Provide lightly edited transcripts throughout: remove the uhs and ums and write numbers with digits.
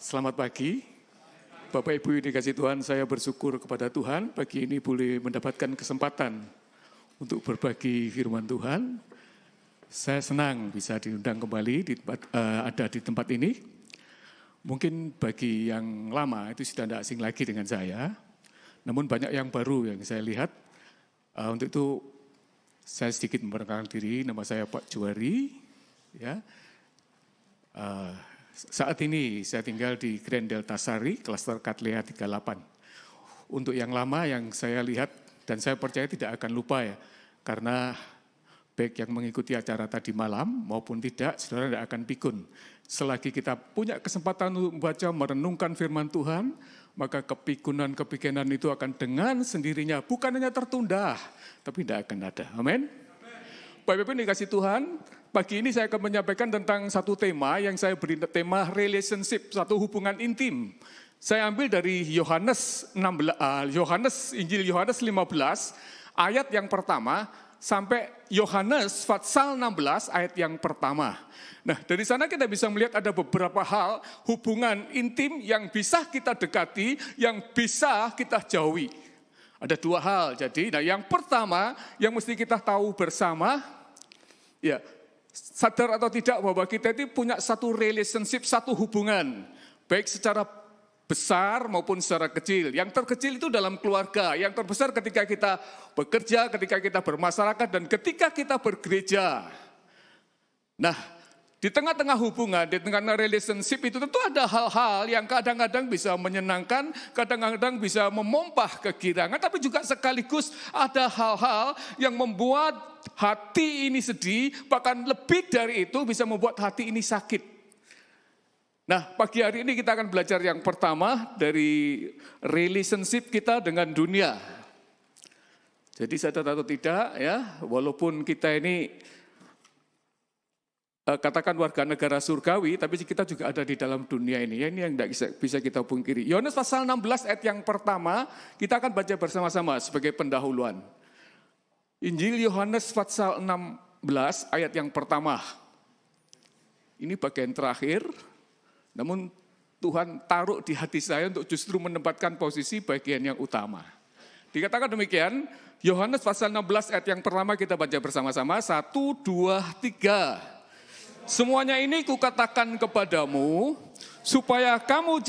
Selamat pagi, Bapak Ibu yang dikasihi Tuhan, saya bersyukur kepada Tuhan pagi ini boleh mendapatkan kesempatan untuk berbagi firman Tuhan. Saya senang bisa diundang kembali ada di tempat ini. Mungkin bagi yang lama itu sudah tidak asing lagi dengan saya, namun banyak yang baru yang saya lihat. Untuk itu saya sedikit memperkenalkan diri, nama saya Pak Juwari. Ya. Saat ini saya tinggal di Grand Delta Sari, klaster Katlea 38. Untuk yang lama yang saya lihat dan saya percaya tidak akan lupa ya, karena baik yang mengikuti acara tadi malam maupun tidak, saudara tidak akan pikun. Selagi kita punya kesempatan untuk membaca, merenungkan firman Tuhan, maka kepikunan-kepikunan itu akan dengan sendirinya, bukan hanya tertunda, tapi tidak akan ada. Amin. Bapak Ibu dikasih Tuhan, pagi ini saya akan menyampaikan tentang satu tema yang saya beri tema relationship, satu hubungan intim. Saya ambil dari Injil Yohanes 15, ayat yang pertama, sampai Yohanes pasal 16 ayat yang pertama. Nah, dari sana kita bisa melihat ada beberapa hal hubungan intim yang bisa kita dekati, yang bisa kita jauhi. Ada dua hal, jadi yang pertama yang mesti kita tahu bersama, ya sadar atau tidak bahwa kita itu punya satu relationship, satu hubungan, baik secara besar maupun secara kecil. Yang terkecil itu dalam keluarga, yang terbesar ketika kita bekerja, ketika kita bermasyarakat, dan ketika kita bergereja. Nah, di tengah-tengah hubungan, di tengah-tengah relationship itu tentu ada hal-hal yang kadang-kadang bisa menyenangkan, kadang-kadang bisa memompah kegirangan, tapi juga sekaligus ada hal-hal yang membuat hati ini sedih, bahkan lebih dari itu bisa membuat hati ini sakit. Nah, pagi hari ini kita akan belajar yang pertama dari relationship kita dengan dunia. Jadi sadar atau tidak ya, walaupun kita ini katakan warga negara surgawi, tapi kita juga ada di dalam dunia ini. Ya, ini yang tidak bisa kita pungkiri. Yohanes pasal 16 ayat yang pertama, kita akan baca bersama-sama sebagai pendahuluan. Injil Yohanes pasal 16 ayat yang pertama. Ini bagian terakhir, namun Tuhan taruh di hati saya untuk justru menempatkan posisi bagian yang utama. Dikatakan demikian, Yohanes pasal 16 ayat yang pertama kita baca bersama-sama. 1, 2, 3. Semuanya ini kukatakan kepadamu supaya kamu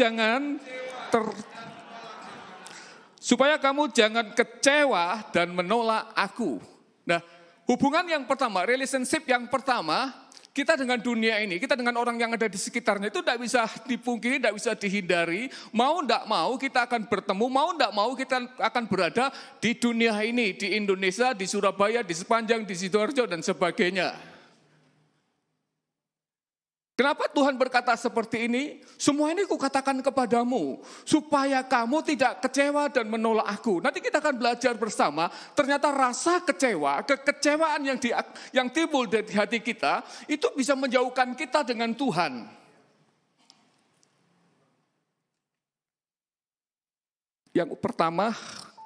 jangan kecewa dan menolak aku. Nah, hubungan yang pertama, relationship yang pertama, kita dengan dunia ini, kita dengan orang yang ada di sekitarnya itu tidak bisa dipungkiri, tidak bisa dihindari. Mau tidak mau kita akan bertemu, mau tidak mau kita akan berada di dunia ini, di Indonesia, di Surabaya, di Sepanjang, di Sidoarjo dan sebagainya. Kenapa Tuhan berkata seperti ini? Semua ini kukatakan kepadamu, supaya kamu tidak kecewa dan menolak aku. Nanti kita akan belajar bersama, ternyata rasa kecewa, kekecewaan yang timbul dari hati kita, itu bisa menjauhkan kita dengan Tuhan. Yang pertama,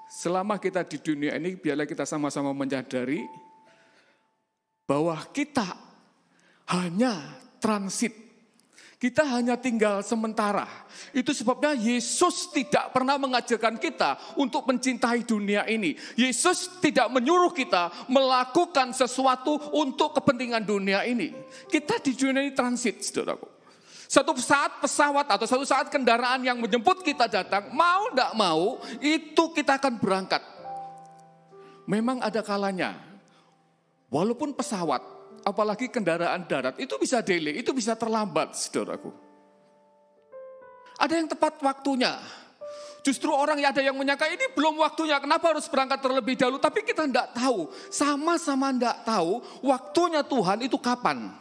selama kita di dunia ini, biarlah kita sama-sama menyadari bahwa kita hanya transit. Kita hanya tinggal sementara. Itu sebabnya Yesus tidak pernah mengajarkan kita untuk mencintai dunia ini. Yesus tidak menyuruh kita melakukan sesuatu untuk kepentingan dunia ini. Kita di dunia ini transit, saudaraku. Satu saat pesawat atau satu saat kendaraan yang menjemput kita datang, mau tidak mau, itu kita akan berangkat. Memang ada kalanya, walaupun pesawat, apalagi kendaraan darat, itu bisa delay, itu bisa terlambat, saudaraku. Ada yang tepat waktunya. Justru orang yang ada yang menyangka ini belum waktunya, kenapa harus berangkat terlebih dahulu? Tapi kita tidak tahu, sama-sama tidak tahu waktunya Tuhan itu kapan.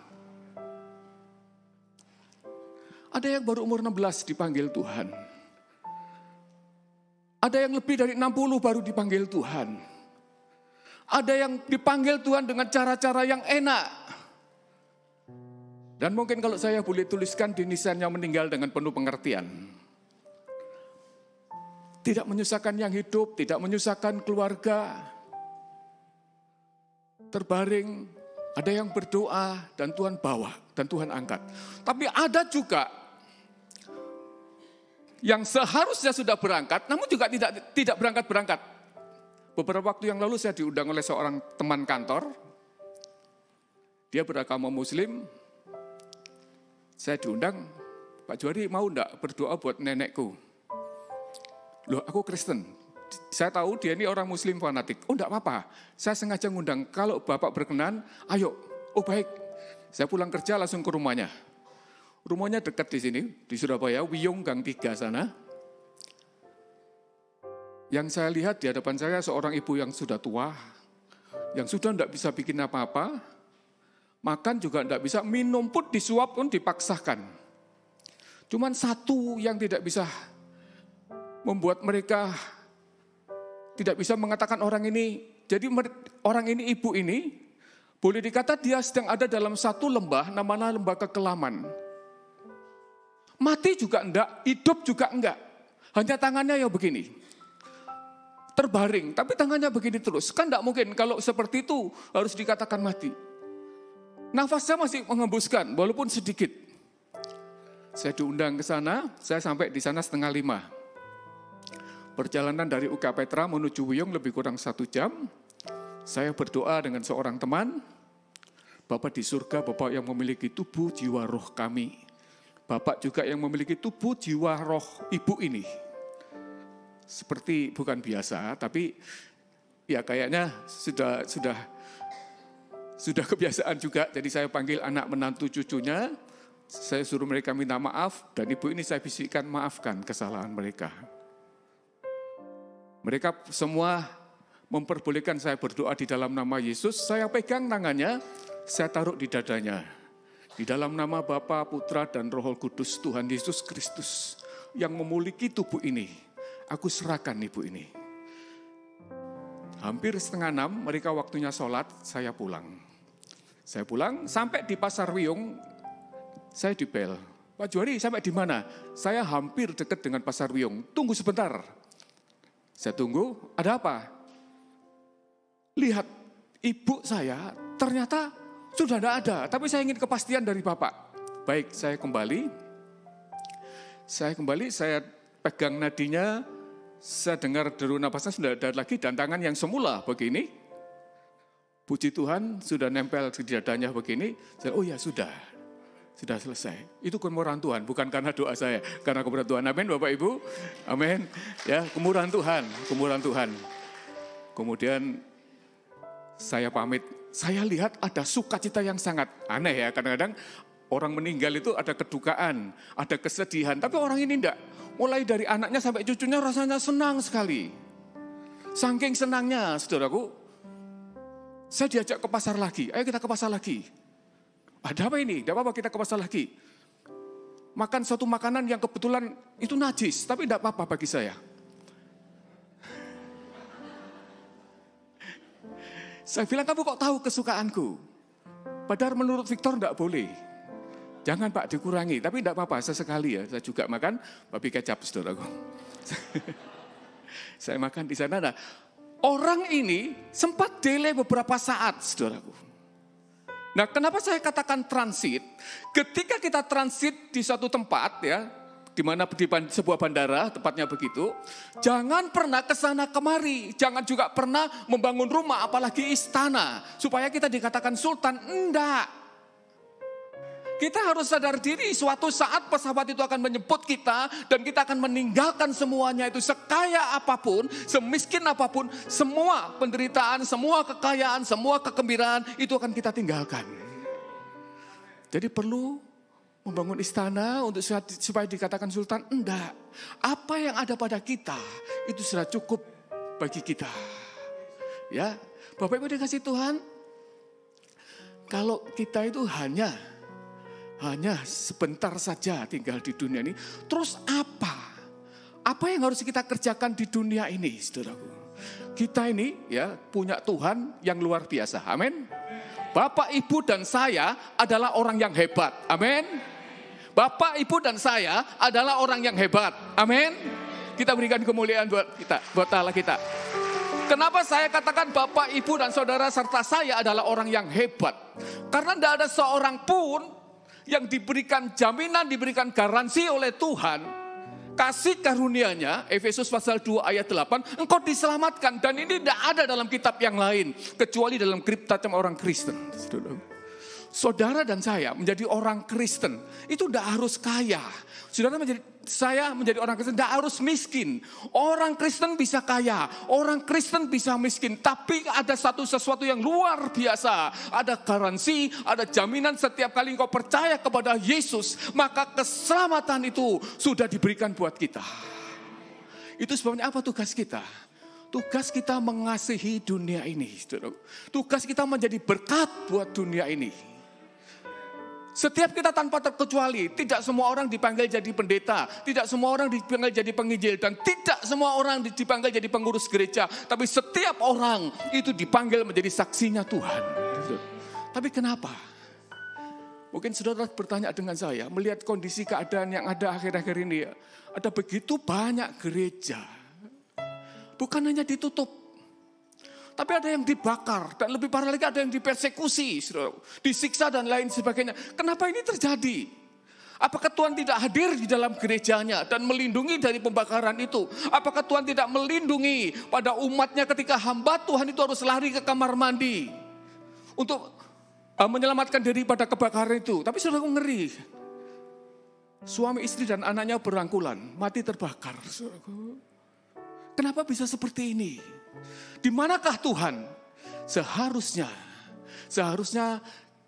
Ada yang baru umur 16 dipanggil Tuhan. Ada yang lebih dari 60 baru dipanggil Tuhan. Ada yang dipanggil Tuhan dengan cara-cara yang enak. Dan mungkin kalau saya boleh tuliskan di nisannya meninggal dengan penuh pengertian. Tidak menyusahkan yang hidup, tidak menyusahkan keluarga. Terbaring, ada yang berdoa dan Tuhan bawa dan Tuhan angkat. Tapi ada juga yang seharusnya sudah berangkat, namun juga tidak berangkat-berangkat. Beberapa waktu yang lalu saya diundang oleh seorang teman kantor. Dia beragama Muslim. Saya diundang, Pak Juari mau enggak berdoa buat nenekku? Loh, aku Kristen. Saya tahu dia ini orang Muslim fanatik. Oh, enggak apa-apa. Saya sengaja ngundang, kalau Bapak berkenan, ayo. Oh, baik. Saya pulang kerja langsung ke rumahnya. Rumahnya dekat di sini, di Surabaya, Wiyung Gang 3 sana. Yang saya lihat di hadapan saya seorang ibu yang sudah tua, yang sudah tidak bisa bikin apa-apa, makan juga tidak bisa, minum pun disuap pun dipaksakan. Cuman satu yang tidak bisa membuat mereka tidak bisa mengatakan orang ini, jadi orang ini, ibu ini, boleh dikata dia sedang ada dalam satu lembah, namanya lembah kekelaman. Mati juga enggak, hidup juga enggak. Hanya tangannya ya begini. Terbaring, tapi tangannya begini terus. Kan enggak mungkin kalau seperti itu harus dikatakan mati. Nafasnya masih mengembuskan, walaupun sedikit. Saya diundang ke sana, saya sampai di sana 4:30. Perjalanan dari UK Petra menuju Wiyung lebih kurang 1 jam. Saya berdoa dengan seorang teman. Bapak di surga, Bapak yang memiliki tubuh, jiwa, roh kami. Bapak juga yang memiliki tubuh, jiwa, roh ibu ini. Seperti bukan biasa, tapi ya kayaknya sudah kebiasaan juga. Jadi saya panggil anak menantu cucunya, saya suruh mereka minta maaf, dan ibu ini saya bisikkan maafkan kesalahan mereka. Mereka semua memperbolehkan saya berdoa di dalam nama Yesus, saya pegang tangannya, saya taruh di dadanya. Di dalam nama Bapa, Putra, dan Roh Kudus, Tuhan Yesus Kristus yang memiliki tubuh ini, aku serahkan ibu ini. Hampir 5:30 mereka waktunya sholat, saya pulang. Saya pulang, sampai di Pasar Wiyung, saya dibel. Pak Juari, sampai di mana? Saya hampir dekat dengan Pasar Wiyung, tunggu sebentar. Saya tunggu, ada apa? Lihat, ibu saya ternyata sudah tidak ada, tapi saya ingin kepastian dari Bapak. Baik, saya kembali, saya pegang nadinya, saya dengar deru napasnya sudah ada lagi, dan tangan yang semula begini, puji Tuhan sudah nempel di dadanya begini, saya, oh ya sudah selesai. Itu kemurahan Tuhan, bukan karena doa saya, karena kemurahan Tuhan. Amin Bapak Ibu, amin. Ya, kemurahan Tuhan. Kemudian saya pamit. Saya lihat ada sukacita yang sangat aneh ya. Kadang-kadang orang meninggal itu ada kedukaan, ada kesedihan. Tapi orang ini enggak. Mulai dari anaknya sampai cucunya rasanya senang sekali. Saking senangnya, saudaraku. Saya diajak ke pasar lagi. Ayo kita ke pasar lagi. Ada apa ini? Tidak apa-apa kita ke pasar lagi. Makan suatu makanan yang kebetulan itu najis. Tapi tidak apa-apa bagi saya. Saya bilang, kamu kok tahu kesukaanku? Padahal menurut Victor enggak boleh. Jangan Pak dikurangi, tapi enggak apa-apa, sesekali ya. Saya juga makan babi kecap, saudaraku. Saya makan di sana. Nah, orang ini sempat delay beberapa saat, saudaraku. Nah, kenapa saya katakan transit? Ketika kita transit di suatu tempat ya, di mana di sebuah bandara, tepatnya begitu, jangan pernah kesana kemari, jangan juga pernah membangun rumah, apalagi istana, supaya kita dikatakan sultan, enggak. Kita harus sadar diri, suatu saat pesawat itu akan menjemput kita, dan kita akan meninggalkan semuanya itu, sekaya apapun, semiskin apapun, semua penderitaan, semua kekayaan, semua kegembiraan, itu akan kita tinggalkan. Jadi perlu membangun istana untuk supaya dikatakan sultan? Enggak. Apa yang ada pada kita itu sudah cukup bagi kita. Ya, Bapak Ibu dikasih Tuhan. Kalau kita itu hanya sebentar saja tinggal di dunia ini, terus apa? Apa yang harus kita kerjakan di dunia ini, saudaraku? Kita ini ya punya Tuhan yang luar biasa. Amin. Bapak, Ibu, dan saya adalah orang yang hebat. Amin. Bapak, Ibu, dan saya adalah orang yang hebat. Amin. Kita berikan kemuliaan buat kita, buat Allah kita. Kenapa saya katakan Bapak, Ibu, dan saudara serta saya adalah orang yang hebat? Karena tidak ada seorang pun yang diberikan jaminan, diberikan garansi oleh Tuhan. kasih karunia-Nya, Efesus pasal 2 ayat 8, engkau diselamatkan. Dan ini tidak ada dalam kitab yang lain, kecuali dalam kitab orang Kristen. Saudara dan saya menjadi orang Kristen, itu tidak harus kaya. Saya menjadi orang Kristen tidak harus miskin. Orang Kristen bisa kaya, orang Kristen bisa miskin. Tapi ada sesuatu yang luar biasa. Ada garansi, ada jaminan setiap kali engkau percaya kepada Yesus, maka keselamatan itu sudah diberikan buat kita. Itu sebabnya apa tugas kita? Tugas kita mengasihi dunia ini. Tugas kita menjadi berkat buat dunia ini. Setiap kita tanpa terkecuali, tidak semua orang dipanggil jadi pendeta, tidak semua orang dipanggil jadi penginjil, dan tidak semua orang dipanggil jadi pengurus gereja. Tapi setiap orang itu dipanggil menjadi saksinya Tuhan. Tapi kenapa? Mungkin saudara bertanya dengan saya, melihat kondisi keadaan yang ada akhir-akhir ini, ada begitu banyak gereja. Bukan hanya ditutup, tapi ada yang dibakar, dan lebih parah lagi ada yang dipersekusi, disiksa dan lain sebagainya. Kenapa ini terjadi? Apakah Tuhan tidak hadir di dalam gerejanya dan melindungi dari pembakaran itu? Apakah Tuhan tidak melindungi pada umatnya ketika hamba Tuhan itu harus lari ke kamar mandi untuk menyelamatkan diri pada kebakaran itu? Tapi saudara, ngeri. Suami, istri dan anaknya berangkulan, mati terbakar. Kenapa bisa seperti ini? Di manakah Tuhan? Seharusnya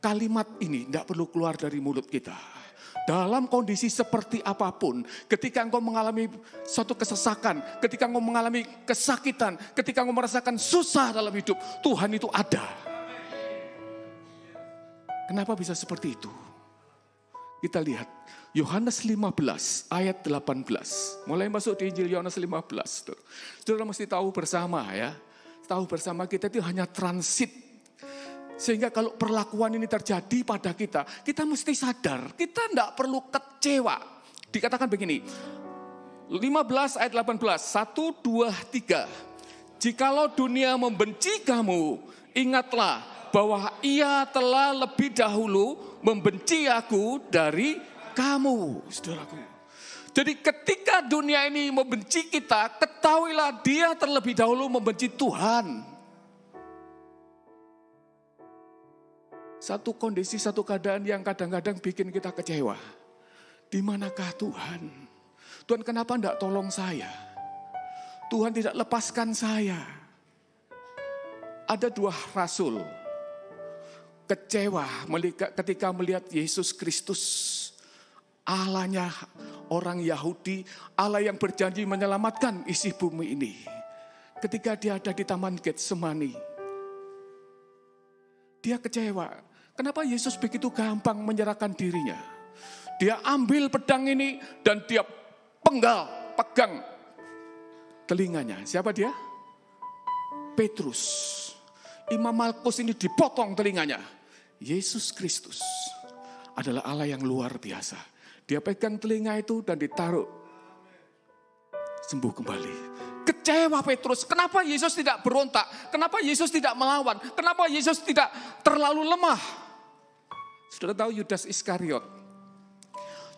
kalimat ini tidak perlu keluar dari mulut kita. Dalam kondisi seperti apapun, ketika engkau mengalami suatu kesesakan, ketika engkau mengalami kesakitan, ketika engkau merasakan susah dalam hidup, Tuhan itu ada. Kenapa bisa seperti itu? Kita lihat Yohanes 15 ayat 18. Mulai masuk di Injil Yohanes 15. Saudara mesti tahu bersama ya. Tahu bersama kita itu hanya transit. Sehingga kalau perlakuan ini terjadi pada kita, kita mesti sadar. Kita tidak perlu kecewa. Dikatakan begini. 15 ayat 18. 1, 2, 3. Jikalau dunia membenci kamu, ingatlah bahwa ia telah lebih dahulu membenci aku dari kamu, saudaraku. Jadi ketika dunia ini membenci kita, ketahuilah dia terlebih dahulu membenci Tuhan. Satu kondisi, satu keadaan yang kadang-kadang bikin kita kecewa. Di manakah Tuhan? Tuhan kenapa tidak tolong saya? Tuhan tidak lepaskan saya. Ada 2 rasul kecewa ketika melihat Yesus Kristus, Allahnya orang Yahudi, Allah yang berjanji menyelamatkan isi bumi ini. Ketika dia ada di Taman Getsemani, dia kecewa. Kenapa Yesus begitu gampang menyerahkan dirinya? Dia ambil pedang ini dan dia pegang telinganya. Siapa dia? Petrus. Imam Malkus ini dipotong telinganya. Yesus Kristus adalah Allah yang luar biasa. Dia pegang telinga itu dan ditaruh, sembuh kembali. Kecewa Petrus, kenapa Yesus tidak berontak? Kenapa Yesus tidak melawan? Kenapa Yesus tidak terlalu lemah? Saudara tahu Yudas Iskariot?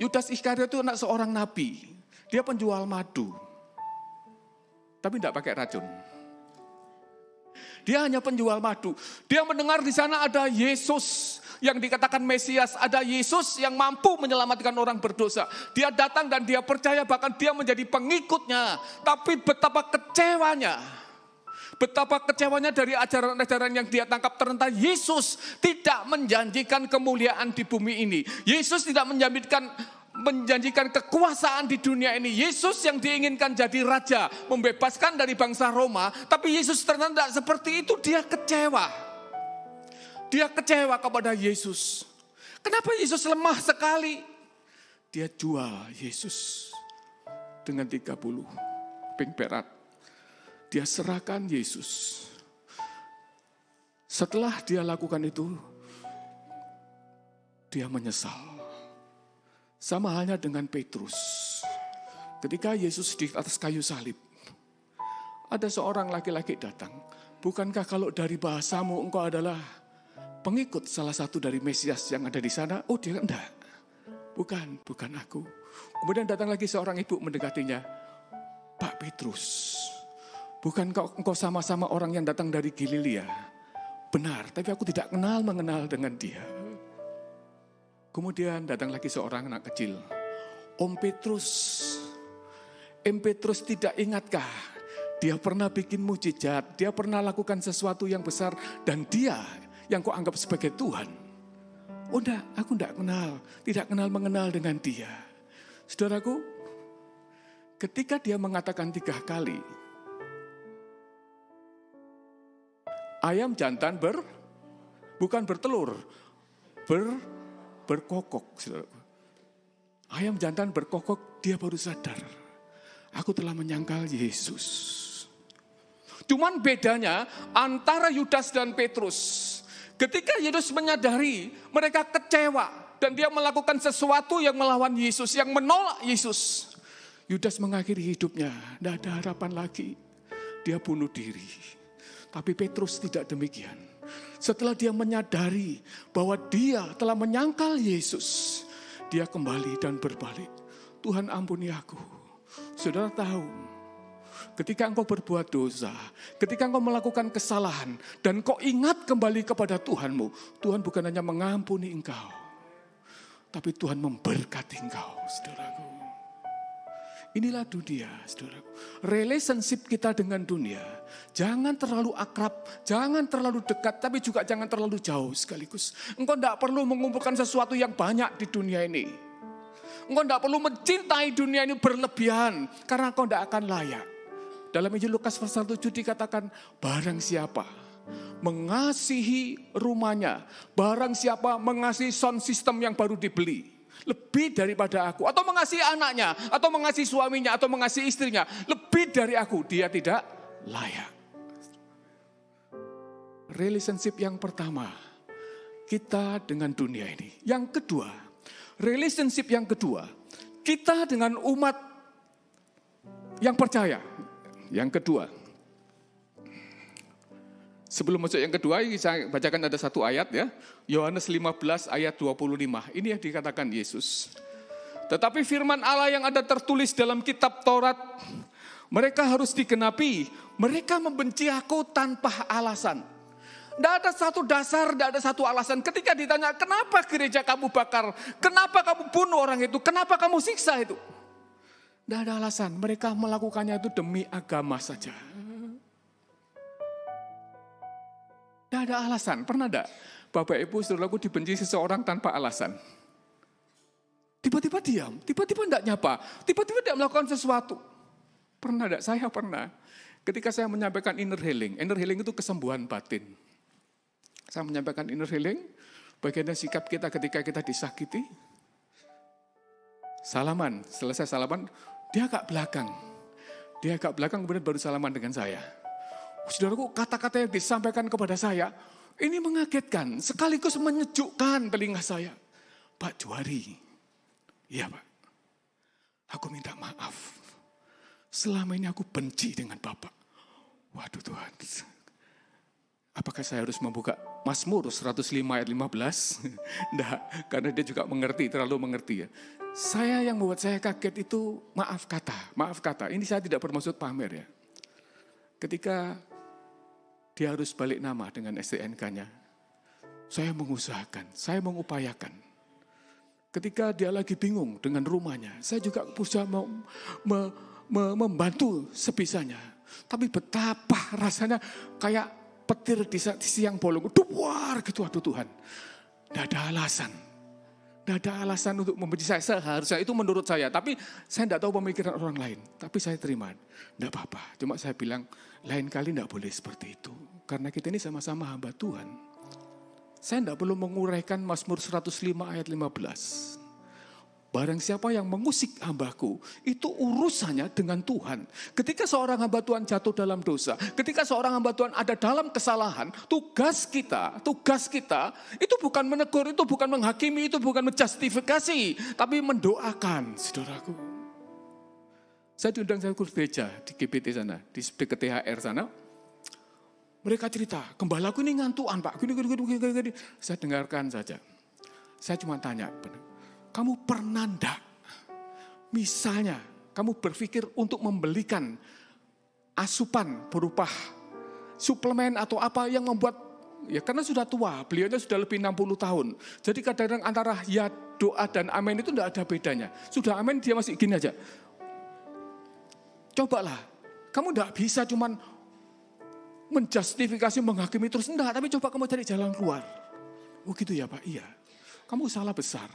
Yudas Iskariot itu anak seorang nabi. Dia penjual madu, tapi tidak pakai racun. Dia hanya penjual madu. Dia mendengar di sana ada Yesus yang dikatakan Mesias. Ada Yesus yang mampu menyelamatkan orang berdosa. Dia datang dan dia percaya, bahkan dia menjadi pengikutnya. Tapi betapa kecewanya. Betapa kecewanya dari ajaran-ajaran yang dia tangkap. Ternyata Yesus tidak menjanjikan kemuliaan di bumi ini. Yesus tidak menjanjikan kekuasaan di dunia ini. Yesus yang diinginkan jadi raja, membebaskan dari bangsa Roma. Tapi Yesus ternyata tidak seperti itu. Dia kecewa. Dia kecewa kepada Yesus. Kenapa Yesus lemah sekali? Dia jual Yesus dengan 30 ping perak. Dia serahkan Yesus. Setelah dia lakukan itu, dia menyesal. Sama halnya dengan Petrus. Ketika Yesus di atas kayu salib, ada seorang laki-laki datang. Bukankah kalau dari bahasamu engkau adalah pengikut salah satu dari Mesias yang ada di sana? Oh, dia enggak. bukan aku. Kemudian datang lagi seorang ibu mendekatinya. Pak Petrus, bukankah engkau sama-sama orang yang datang dari Galilea? Benar, tapi aku tidak mengenal dengan dia. Kemudian datang lagi seorang anak kecil. Om Petrus tidak ingatkah? Dia pernah bikin mujizat, dia pernah lakukan sesuatu yang besar, dan dia yang kau anggap sebagai Tuhan. Oh enggak, aku tidak mengenal dengan dia. Saudaraku, ketika dia mengatakan 3 kali, ayam jantan bukan bertelur, berkokok. Saudaraku. Ayam jantan berkokok, dia baru sadar. Aku telah menyangkal Yesus. Cuman bedanya antara Yudas dan Petrus. Ketika Yesus menyadari mereka kecewa dan dia melakukan sesuatu yang melawan Yesus, yang menolak Yesus. Yudas mengakhiri hidupnya, tidak ada harapan lagi. Dia bunuh diri. Tapi Petrus tidak demikian. Setelah dia menyadari bahwa dia telah menyangkal Yesus, dia kembali dan berbalik. Tuhan ampuni aku. Saudara tahu, ketika engkau berbuat dosa, ketika engkau melakukan kesalahan, dan kau ingat kembali kepada Tuhanmu, Tuhan bukan hanya mengampuni engkau, tapi Tuhan memberkati engkau, saudaraku. Inilah dunia, saudaraku. Relationship kita dengan dunia, jangan terlalu akrab, jangan terlalu dekat, tapi juga jangan terlalu jauh sekaligus. Engkau tidak perlu mengumpulkan sesuatu yang banyak di dunia ini. Engkau tidak perlu mencintai dunia ini berlebihan, karena engkau tidak akan layak. Dalam Injil Lukas pasal 7 dikatakan, barang siapa mengasihi rumahnya, barang siapa mengasihi sound system yang baru dibeli, lebih daripada aku, atau mengasihi anaknya, atau mengasihi suaminya, atau mengasihi istrinya, lebih dari aku, dia tidak layak. Relationship yang pertama, kita dengan dunia ini. Yang kedua, relationship yang kedua, kita dengan umat yang percaya. Yang kedua, sebelum masuk yang kedua, saya bacakan ada satu ayat ya. Yohanes 15 ayat 25. Ini yang dikatakan Yesus. Tetapi firman Allah yang ada tertulis dalam kitab Taurat, mereka harus digenapi. Mereka membenci aku tanpa alasan. Tidak ada satu dasar, tidak ada satu alasan. Ketika ditanya, kenapa gereja kamu bakar? Kenapa kamu bunuh orang itu? Kenapa kamu siksa itu? Tidak ada alasan. Mereka melakukannya itu demi agama saja. Tidak ada alasan. Pernah tidak Bapak Ibu saudaraku dibenci seseorang tanpa alasan? Tiba-tiba diam, tiba-tiba tidak nyapa, tiba-tiba tidak melakukan sesuatu. Pernah tidak? Saya pernah. Ketika saya menyampaikan inner healing itu kesembuhan batin. Saya menyampaikan inner healing, bagian sikap kita ketika kita disakiti. Salaman, selesai salaman, dia agak belakang. Dia agak belakang kemudian baru salaman dengan saya. Saudaraku, kata-kata yang disampaikan kepada saya, ini mengagetkan, sekaligus menyejukkan telinga saya. Pak Juari, iya Pak, aku minta maaf. Selama ini aku benci dengan Bapak. Waduh Tuhan, apakah saya harus membuka Mazmur 105 ayat 15? Enggak, karena dia juga terlalu mengerti ya. Saya yang membuat saya kaget itu maaf kata. Ini saya tidak bermaksud pamer ya. Ketika dia harus balik nama dengan STNK-nya, saya mengusahakan, saya mengupayakan. Ketika dia lagi bingung dengan rumahnya, saya juga berusaha membantu sebisanya. Tapi betapa rasanya kayak petir di siang bolong, duar gitu, aduh Tuhan. Tidak ada alasan untuk membenci saya. Seharusnya itu menurut saya, tapi saya tidak tahu pemikiran orang lain. Tapi saya terima, tidak apa-apa. Cuma saya bilang, lain kali tidak boleh seperti itu. Karena kita ini sama-sama hamba Tuhan. Saya tidak perlu menguraikan Mazmur 105 ayat 15. Barang siapa yang mengusik hambaku, itu urusannya dengan Tuhan. Ketika seorang hamba Tuhan jatuh dalam dosa, ketika seorang hamba Tuhan ada dalam kesalahan, tugas kita itu bukan menegur, itu bukan menghakimi, itu bukan menjustifikasi, tapi mendoakan, saudaraku. Saya diundang satu gereja di GBT sana, di dekat THR sana. Mereka cerita, gembalaku ini ngantuan Pak, gini. Saya dengarkan saja. Saya cuma tanya, kamu pernah enggak? Misalnya, kamu berpikir untuk membelikan asupan berupa suplemen atau apa yang membuat, ya karena sudah tua, beliaunya sudah lebih 60 tahun. Jadi kadang-kadang antara ya doa dan amin itu enggak ada bedanya. Sudah amin dia masih gini aja. Cobalah, kamu enggak bisa cuman menjustifikasi, menghakimi terus. Enggak, tapi coba kamu cari jalan keluar. Oh gitu ya Pak, iya. Kamu salah besar.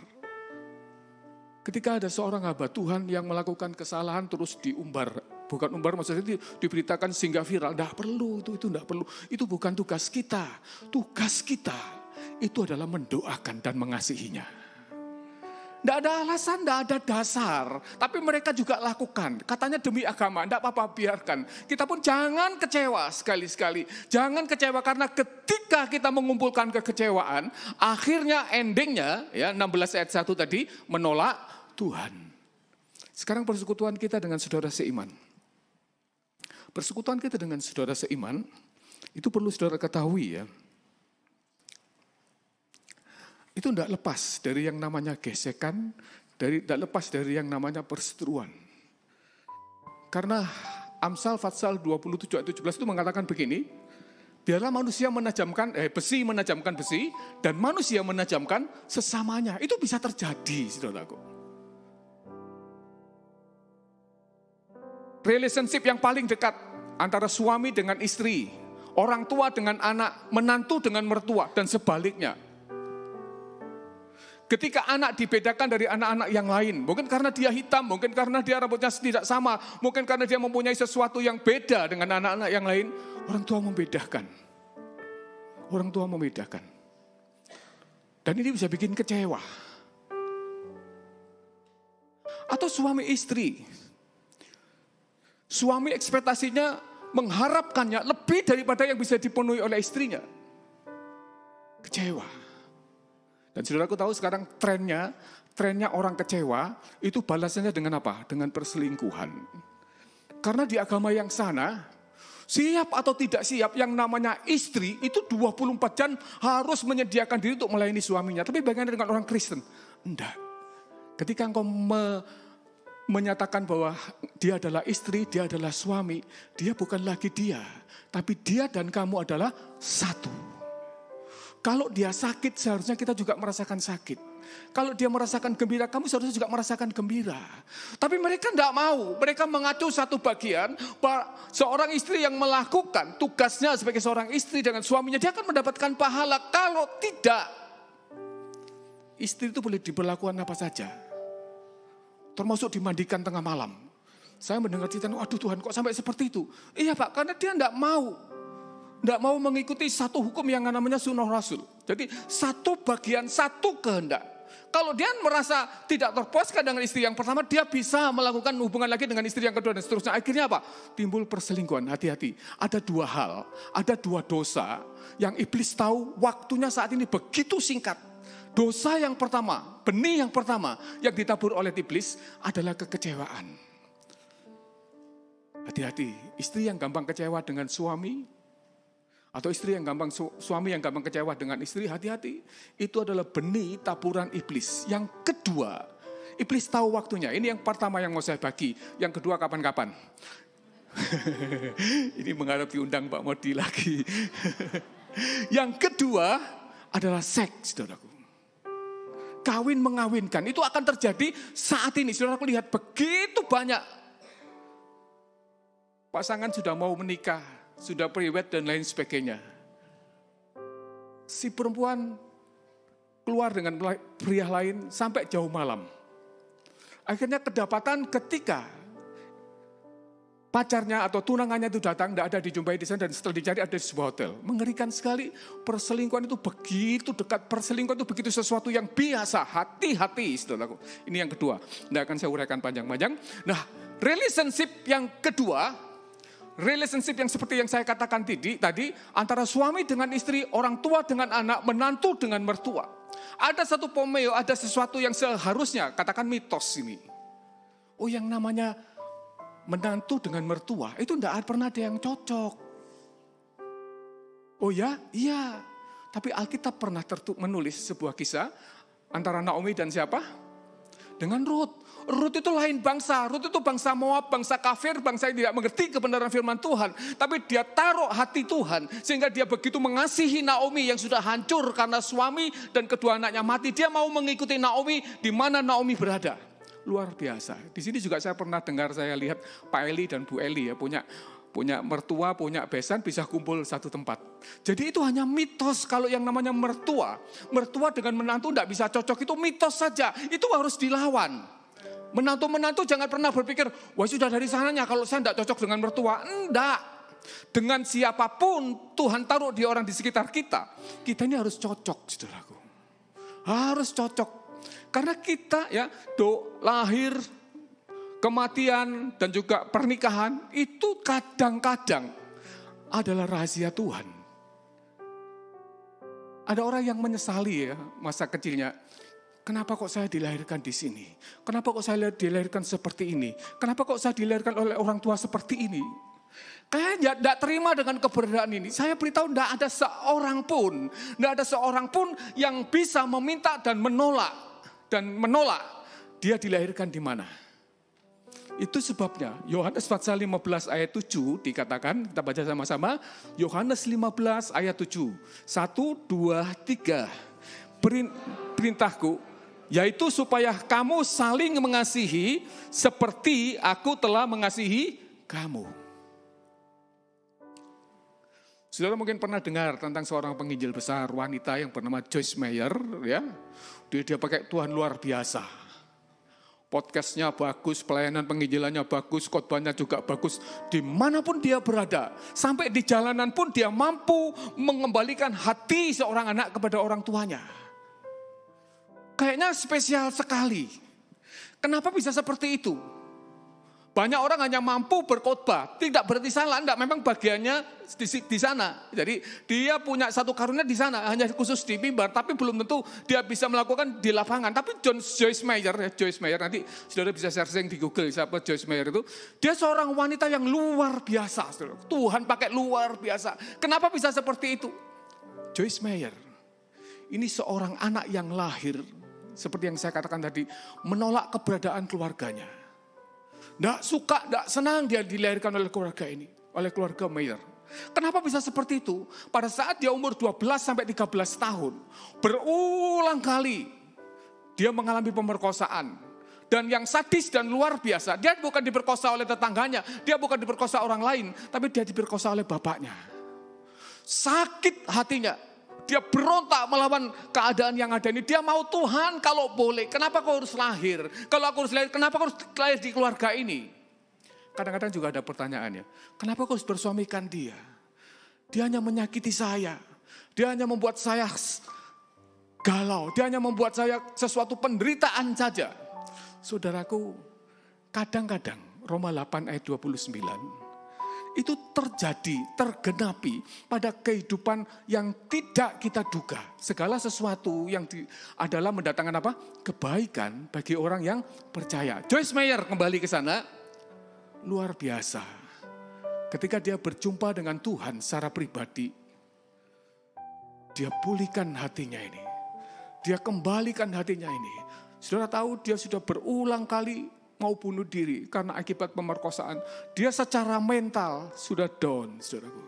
Ketika ada seorang hamba Tuhan yang melakukan kesalahan terus diumbar. Bukan umbar maksudnya diberitakan sehingga viral. Tidak perlu, itu tidak perlu. Itu bukan tugas kita. Tugas kita itu adalah mendoakan dan mengasihinya. Tidak ada alasan, tidak ada dasar. Tapi mereka juga lakukan. Katanya demi agama, tidak apa-apa biarkan. Kita pun jangan kecewa sekali-sekali. Jangan kecewa karena ketika kita mengumpulkan kekecewaan, akhirnya endingnya, ya 16 ayat 1 tadi, menolak Tuhan. Sekarang persekutuan kita dengan saudara seiman. Persekutuan kita dengan saudara seiman, itu perlu saudara ketahui ya. Itu tidak lepas dari yang namanya gesekan, tidak lepas dari yang namanya perseteruan. Karena Amsal Fatsal 27 ayat 17 itu mengatakan begini, biarlah manusia menajamkan, besi menajamkan besi, dan manusia menajamkan sesamanya. Itu bisa terjadi, saudaraku. Relationship yang paling dekat antara suami dengan istri, orang tua dengan anak, menantu dengan mertua, dan sebaliknya. Ketika anak dibedakan dari anak-anak yang lain, mungkin karena dia hitam, mungkin karena dia rambutnya tidak sama, mungkin karena dia mempunyai sesuatu yang beda dengan anak-anak yang lain, orang tua membedakan. Orang tua membedakan. Dan ini bisa bikin kecewa. Atau suami istri. Suami ekspektasinya mengharapkannya lebih daripada yang bisa dipenuhi oleh istrinya. Kecewa. Dan saudaraku tahu sekarang trennya orang kecewa, itu balasannya dengan apa? Dengan perselingkuhan. Karena di agama yang sana, siap atau tidak siap, yang namanya istri itu 24 jam harus menyediakan diri untuk melayani suaminya. Tapi bagaimana dengan orang Kristen? Enggak. Ketika engkau menyatakan bahwa dia adalah istri, dia adalah suami, dia bukan lagi dia, tapi dia dan kamu adalah satu. Kalau dia sakit, seharusnya kita juga merasakan sakit. Kalau dia merasakan gembira, kamu seharusnya juga merasakan gembira. Tapi mereka tidak mau, mereka mengacu satu bagian, bahwa seorang istri yang melakukan tugasnya sebagai seorang istri dengan suaminya, dia akan mendapatkan pahala. Kalau tidak, istri itu boleh diberlakukan apa saja. Termasuk dimandikan tengah malam. Saya mendengar cerita, aduh Tuhan kok sampai seperti itu. Iya Pak, karena dia tidak mau mengikuti satu hukum yang namanya sunnah Rasul. Jadi satu bagian, satu kehendak. Kalau dia merasa tidak terpuaskan dengan istri yang pertama, dia bisa melakukan hubungan lagi dengan istri yang kedua dan seterusnya. Akhirnya apa? Timbul perselingkuhan, hati-hati. Ada dua hal, ada dua dosa yang iblis tahu waktunya saat ini begitu singkat. Dosa yang pertama, benih yang pertama yang ditabur oleh iblis adalah kekecewaan. Hati-hati, istri yang gampang kecewa dengan suami, atau suami yang gampang kecewa dengan istri, hati-hati. Itu adalah benih taburan iblis. Yang kedua, iblis tahu waktunya. Ini yang pertama yang mau saya bagi. Yang kedua kapan-kapan. Ini mengharap diundang Pak Modi lagi. Yang kedua adalah seks, saudaraku. Kawin mengawinkan, itu akan terjadi saat ini. Saudaraku lihat begitu banyak pasangan sudah mau menikah, sudah pre-wed dan lain sebagainya. Si perempuan keluar dengan pria lain sampai jauh malam. Akhirnya kedapatan ketika pacarnya atau tunangannya itu datang, tidak ada, dijumpai di sana, dan setelah dicari ada di sebuah hotel. Mengerikan sekali, perselingkuhan itu begitu dekat, perselingkuhan itu begitu sesuatu yang biasa, hati-hati saudaraku. Ini yang kedua, tidak akan saya uraikan panjang-panjang. Nah, relationship yang kedua, relationship yang seperti yang saya katakan tadi, antara suami dengan istri, orang tua dengan anak, menantu dengan mertua. Ada satu pomeo, ada sesuatu yang seharusnya, katakan mitos ini. Oh, yang namanya menantu dengan mertua, itu tidak pernah ada yang cocok. Oh ya? Iya. Tapi Alkitab pernah menulis sebuah kisah antara Naomi dan siapa? Dengan Rut. Rut itu lain bangsa. Rut itu bangsa Moab, bangsa kafir, bangsa yang tidak mengerti kebenaran firman Tuhan. Tapi dia taruh hati Tuhan. Sehingga dia begitu mengasihi Naomi yang sudah hancur karena suami dan kedua anaknya mati. Dia mau mengikuti Naomi di mana Naomi berada. Luar biasa. Di sini juga saya pernah dengar, saya lihat Pak Eli dan Bu Eli ya, punya mertua, punya besan, bisa kumpul satu tempat. Jadi itu hanya mitos kalau yang namanya mertua. Mertua dengan menantu tidak bisa cocok, itu mitos saja. Itu harus dilawan. Menantu-menantu jangan pernah berpikir, wah sudah dari sananya kalau saya tidak cocok dengan mertua. Enggak. Dengan siapapun Tuhan taruh di orang di sekitar kita. Kita ini harus cocok, saudaraku. Harus cocok. Karena kita ya, lahir, kematian dan juga pernikahan itu kadang-kadang adalah rahasia Tuhan. Ada orang yang menyesali ya masa kecilnya. Kenapa kok saya dilahirkan di sini? Kenapa kok saya dilahirkan seperti ini? Kenapa kok saya dilahirkan oleh orang tua seperti ini? Kayaknya tidak terima dengan keberadaan ini. Saya beritahu tidak ada seorang pun yang bisa meminta dan menolak. Dia dilahirkan di mana? Itu sebabnya Yohanes pasal 15 ayat 7 dikatakan, kita baca sama-sama, Yohanes 15 ayat 7. 1, 2, 3. Perintahku, yaitu supaya kamu saling mengasihi seperti aku telah mengasihi kamu. Saudara mungkin pernah dengar tentang seorang penginjil besar wanita yang bernama Joyce Meyer, ya. Dia pakai Tuhan luar biasa. Podcastnya bagus, pelayanan penginjilannya bagus, khotbahnya juga bagus. Dimanapun dia berada, sampai di jalanan pun dia mampu mengembalikan hati seorang anak kepada orang tuanya. Kayaknya spesial sekali. Kenapa bisa seperti itu? Banyak orang hanya mampu berkhotbah, tidak berarti salah, enggak, memang bagiannya di sana. Jadi dia punya satu karunia di sana, hanya khusus di mimbar, tapi belum tentu dia bisa melakukan di lapangan. Tapi Joyce Meyer, nanti saudara bisa searching di Google siapa Joyce Meyer itu. Dia seorang wanita yang luar biasa, saudara. Tuhan pakai luar biasa. Kenapa bisa seperti itu? Joyce Meyer, ini seorang anak yang lahir, seperti yang saya katakan tadi, menolak keberadaan keluarganya. Tidak suka, tidak senang dia dilahirkan oleh keluarga ini, oleh keluarga Meyer. Kenapa bisa seperti itu? Pada saat dia umur 12 sampai 13 tahun, berulang kali dia mengalami pemerkosaan. Dan yang sadis dan luar biasa, dia bukan diperkosa oleh tetangganya, dia bukan diperkosa orang lain, tapi dia diperkosa oleh bapaknya. Sakit hatinya. Dia berontak melawan keadaan yang ada ini. Dia mau Tuhan kalau boleh. Kenapa kau harus lahir? Kalau aku harus lahir, kenapa kau harus lahir di keluarga ini? Kadang-kadang juga ada pertanyaannya. Kenapa kau harus bersuamikan dia? Dia hanya menyakiti saya. Dia hanya membuat saya galau. Dia hanya membuat saya sesuatu penderitaan saja. Saudaraku, kadang-kadang Roma 8 ayat 29. Itu terjadi, tergenapi pada kehidupan yang tidak kita duga. Segala sesuatu yang adalah mendatangkan apa? Kebaikan bagi orang yang percaya. Joyce Meyer kembali ke sana, luar biasa. Ketika dia berjumpa dengan Tuhan secara pribadi, dia pulihkan hatinya ini. Dia kembalikan hatinya ini. Saudara tahu dia sudah berulang kali mau bunuh diri karena akibat pemerkosaan. Dia secara mental sudah down, saudaraku.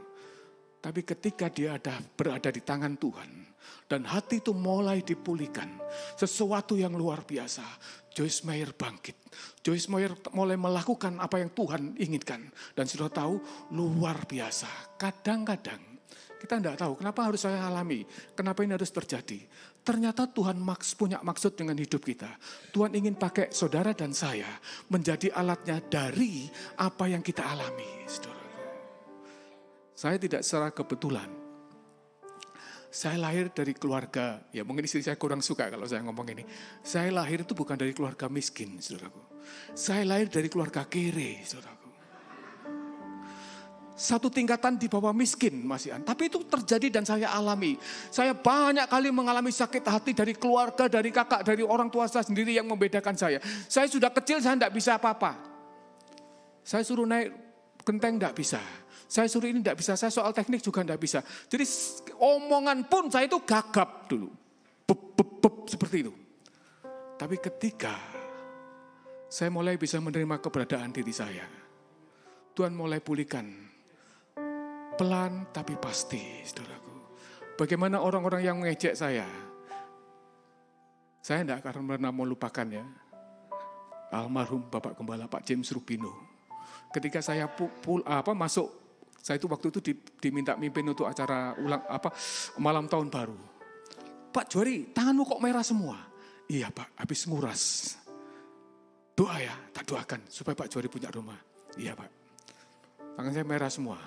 Tapi ketika dia berada di tangan Tuhan dan hati itu mulai dipulihkan, sesuatu yang luar biasa. Joyce Meyer bangkit. Joyce Meyer mulai melakukan apa yang Tuhan inginkan. Dan sudah tahu luar biasa. Kadang-kadang kita tidak tahu kenapa harus saya alami, kenapa ini harus terjadi. Ternyata Tuhan punya maksud dengan hidup kita. Tuhan ingin pakai saudara dan saya menjadi alatnya dari apa yang kita alami. Saudara. Saya tidak secara kebetulan. Saya lahir dari keluarga, ya mungkin istri saya kurang suka kalau saya ngomong ini. Saya lahir itu bukan dari keluarga miskin, saudaraku. Saya lahir dari keluarga kere, saudaraku. Satu tingkatan di bawah miskin, Mas Ian. Tapi itu terjadi dan saya alami. Saya banyak kali mengalami sakit hati dari keluarga, dari kakak, dari orang tua saya sendiri yang membedakan saya. Saya sudah kecil, saya tidak bisa apa-apa. Saya suruh naik genteng, tidak bisa. Saya suruh ini tidak bisa, saya soal teknik juga tidak bisa. Jadi omongan pun saya itu gagap dulu. Seperti itu. Tapi ketika saya mulai bisa menerima keberadaan diri saya. Tuhan mulai pulihkan. Pelan tapi pasti, saudaraku. Bagaimana orang-orang yang mengejek saya tidak akan pernah melupakan ya. Almarhum Bapak Gembala Pak James Rubino. Ketika saya masuk, saya itu waktu itu diminta mimpin untuk acara malam tahun baru. Pak Juari, tanganmu kok merah semua? Iya Pak, habis nguras. Doa ya, tak doakan supaya Pak Juari punya rumah. Iya Pak, tangan saya merah semua.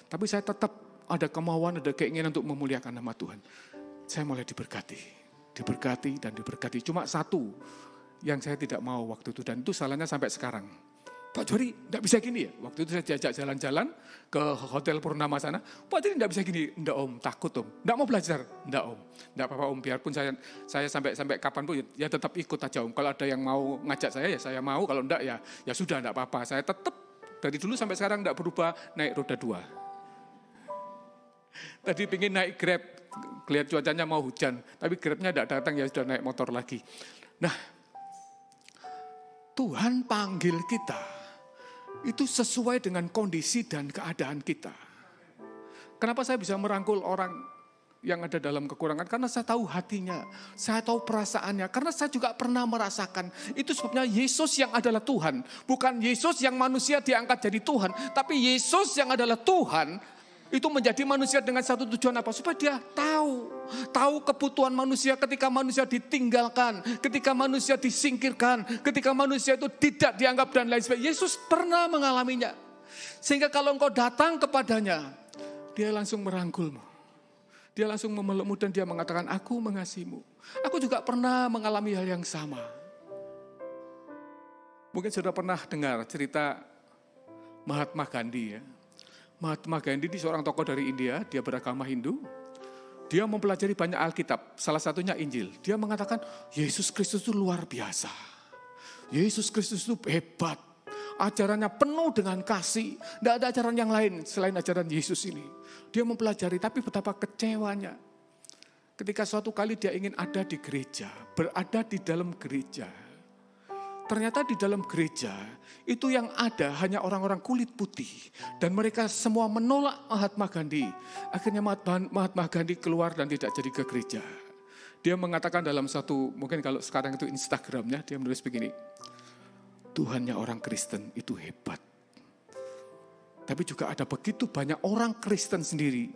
Tapi saya tetap ada kemauan, ada keinginan untuk memuliakan nama Tuhan. Saya mulai diberkati dan diberkati. Cuma satu yang saya tidak mau waktu itu, dan itu salahnya sampai sekarang. Pak Juari, tidak bisa gini ya? Waktu itu saya diajak jalan-jalan ke Hotel Purnama sana. Pak Juari tidak bisa gini. Tidak om, takut om. Tidak mau belajar. Tidak om. Tidak apa-apa om, biarpun saya sampai kapanpun ya tetap ikut aja om. Kalau ada yang mau ngajak saya ya saya mau. Kalau tidak ya sudah, tidak apa-apa. Saya tetap dari dulu sampai sekarang tidak berubah naik roda 2. Tadi pingin naik Grab, lihat cuacanya mau hujan. Tapi Grabnya tidak datang, ya sudah naik motor lagi. Nah, Tuhan panggil kita itu sesuai dengan kondisi dan keadaan kita. Kenapa saya bisa merangkul orang yang ada dalam kekurangan? Karena saya tahu hatinya, saya tahu perasaannya. Karena saya juga pernah merasakan. Itu sebabnya Yesus yang adalah Tuhan. Bukan Yesus yang manusia diangkat jadi Tuhan. Tapi Yesus yang adalah Tuhan, itu menjadi manusia dengan satu tujuan apa? Supaya dia tahu kebutuhan manusia ketika manusia ditinggalkan, ketika manusia disingkirkan, ketika manusia itu tidak dianggap dan lain sebagainya. Yesus pernah mengalaminya. Sehingga kalau engkau datang kepadanya, dia langsung merangkulmu. Dia langsung memelukmu dan dia mengatakan, aku mengasihimu. Aku juga pernah mengalami hal yang sama. Mungkin sudah pernah dengar cerita Mahatma Gandhi ya. Mahatma Gandhi ini seorang tokoh dari India, dia beragama Hindu. Dia mempelajari banyak Alkitab, salah satunya Injil. Dia mengatakan, Yesus Kristus itu luar biasa. Yesus Kristus itu hebat. Ajarannya penuh dengan kasih. Tidak ada ajaran yang lain selain ajaran Yesus ini. Dia mempelajari, tapi betapa kecewanya. Ketika suatu kali dia ingin ada di gereja, berada di dalam gereja. Ternyata di dalam gereja itu yang ada hanya orang-orang kulit putih. Dan mereka semua menolak Mahatma Gandhi. Akhirnya Mahatma Gandhi keluar dan tidak jadi ke gereja. Dia mengatakan dalam satu, mungkin kalau sekarang itu Instagramnya, dia menulis begini. Tuhannya orang Kristen itu hebat. Tapi juga ada begitu banyak orang Kristen sendiri.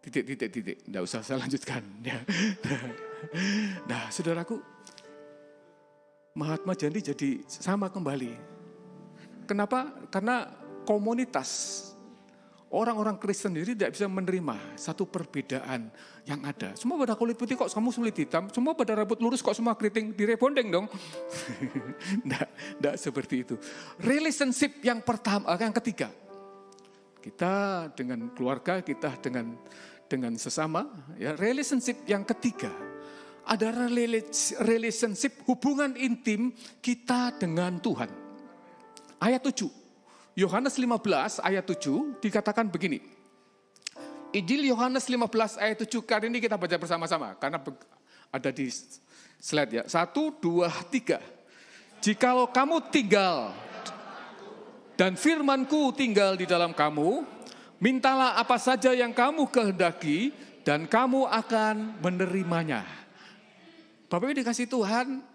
Titik. Tidak usah saya lanjutkan. Nah, saudaraku, Mahatma Gandhi jadi sama kembali. Kenapa? Karena komunitas orang-orang Kristen sendiri tidak bisa menerima satu perbedaan yang ada. Semua pada kulit putih kok kamu kulit hitam, semua pada rambut lurus kok semua keriting, direbondeng dong. Tidak seperti itu. Relationship yang pertama, yang ketiga. Kita dengan keluarga, kita dengan sesama, ya, relationship yang ketiga. Ada relationship, hubungan intim kita dengan Tuhan. Ayat 7. Yohanes 15 ayat 7 dikatakan begini. Injil Yohanes 15 ayat 7, kali ini kita baca bersama-sama. Karena ada di slide ya. 1, 2, 3. Jikalau kamu tinggal dan firmanku tinggal di dalam kamu, mintalah apa saja yang kamu kehendaki dan kamu akan menerimanya. Bapak Ibu dikasih Tuhan,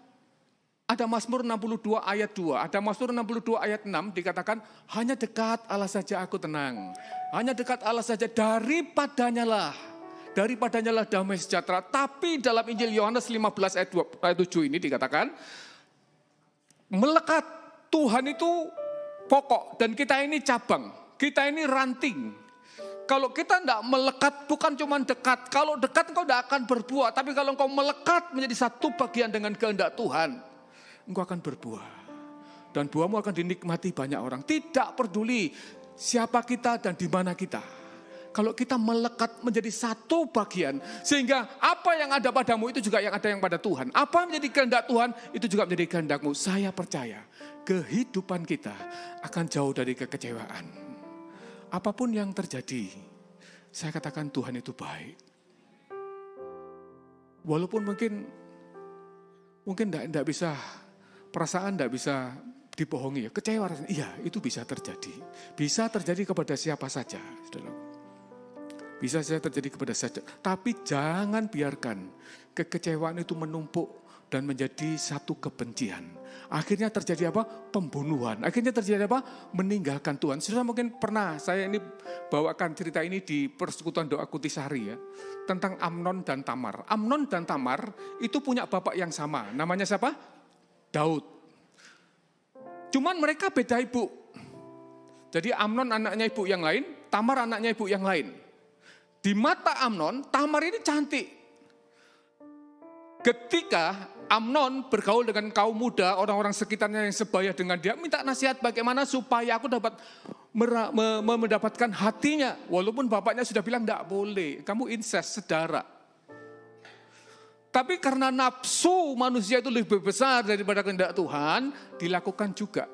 ada Mazmur 62 ayat 2, ada Mazmur 62 ayat 6 dikatakan, hanya dekat Allah saja aku tenang. Hanya dekat Allah saja, daripadanya lah damai sejahtera. Tapi dalam Injil Yohanes 15 ayat 7 ini dikatakan, melekat Tuhan itu pokok dan kita ini cabang, kita ini ranting. Kalau kita tidak melekat, bukan cuma dekat. Kalau dekat engkau tidak akan berbuah. Tapi kalau engkau melekat menjadi satu bagian dengan kehendak Tuhan, engkau akan berbuah. Dan buahmu akan dinikmati banyak orang. Tidak peduli siapa kita dan di mana kita. Kalau kita melekat menjadi satu bagian, sehingga apa yang ada padamu itu juga yang ada yang pada Tuhan. Apa menjadi kehendak Tuhan, itu juga menjadi kehendakmu. Saya percaya kehidupan kita akan jauh dari kekecewaan. Apapun yang terjadi, saya katakan Tuhan itu baik. Walaupun mungkin tidak bisa perasaan tidak bisa dibohongi ya, kecewa rasanya. Iya, itu bisa terjadi. Bisa terjadi kepada siapa saja, saudara. Bisa saja terjadi kepada saja. Tapi jangan biarkan kekecewaan itu menumpuk dan menjadi satu kebencian. Akhirnya terjadi apa? Pembunuhan. Akhirnya terjadi apa? Meninggalkan Tuhan. Saudara mungkin pernah, saya ini bawakan cerita ini di persekutuan doa Kutisari ya. Tentang Amnon dan Tamar. Amnon dan Tamar itu punya bapak yang sama. Namanya siapa? Daud. Cuman mereka beda ibu. Jadi Amnon anaknya ibu yang lain, Tamar anaknya ibu yang lain. Di mata Amnon, Tamar ini cantik. Ketika Amnon bergaul dengan kaum muda, orang-orang sekitarnya yang sebaya dengan dia, minta nasihat bagaimana supaya aku dapat mendapatkan hatinya. Walaupun bapaknya sudah bilang tidak boleh, kamu incest, sedara. Tapi karena nafsu manusia itu lebih besar daripada kehendak Tuhan, dilakukan juga.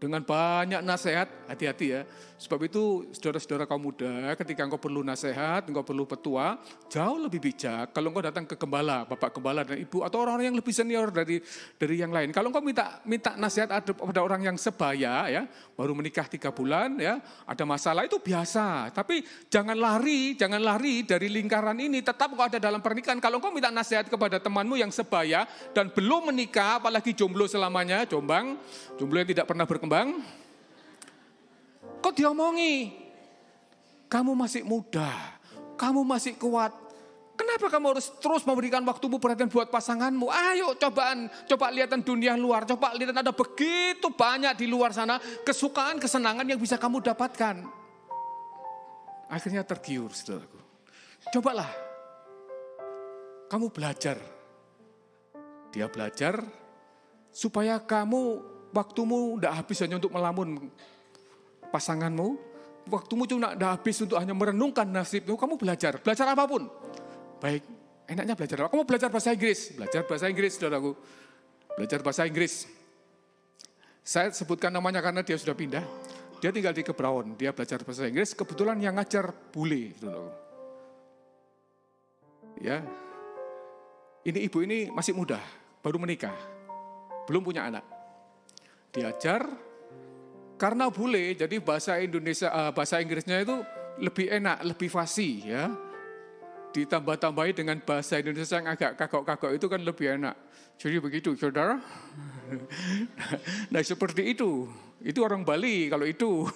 Dengan banyak nasihat, hati-hati ya. Sebab itu saudara-saudara kaum muda, ketika engkau perlu nasihat, engkau perlu petua, jauh lebih bijak kalau engkau datang ke gembala, bapak gembala dan ibu, atau orang-orang yang lebih senior dari yang lain. Kalau engkau minta nasihat pada orang yang sebaya, ya, baru menikah 3 bulan, ya, ada masalah, itu biasa. Tapi jangan lari dari lingkaran ini, tetap engkau ada dalam pernikahan. Kalau engkau minta nasihat kepada temanmu yang sebaya, dan belum menikah, apalagi jomblo selamanya, jomblo yang tidak pernah berkembang, kok diomongi? Kamu masih muda, kamu masih kuat. Kenapa kamu harus terus memberikan waktumu perhatian buat pasanganmu? Ayo coba lihatan dunia luar, coba lihat ada begitu banyak di luar sana kesukaan, kesenangan yang bisa kamu dapatkan. Akhirnya tergiur, saudaraku. Cobalah, kamu belajar. Dia belajar supaya kamu waktumu tidak habis hanya untuk melamun pasanganmu, waktumu cuma tidak habis untuk hanya merenungkan nasibmu. Kamu belajar apapun. Baik, enaknya belajar apa? Kamu belajar bahasa Inggris, saudaraku. Belajar bahasa Inggris. Saya sebutkan namanya karena dia sudah pindah. Dia tinggal di Kebraon, dia belajar bahasa Inggris. Kebetulan yang ngajar bule, saudaraku. Ya, ini ibu ini masih muda, baru menikah, belum punya anak. Diajar, karena bule, jadi bahasa Inggrisnya itu lebih enak, lebih fasih ya. Ditambah-tambahi dengan bahasa Indonesia yang agak kagok-kagok itu kan lebih enak. Jadi begitu, saudara. Nah seperti itu orang Bali kalau itu.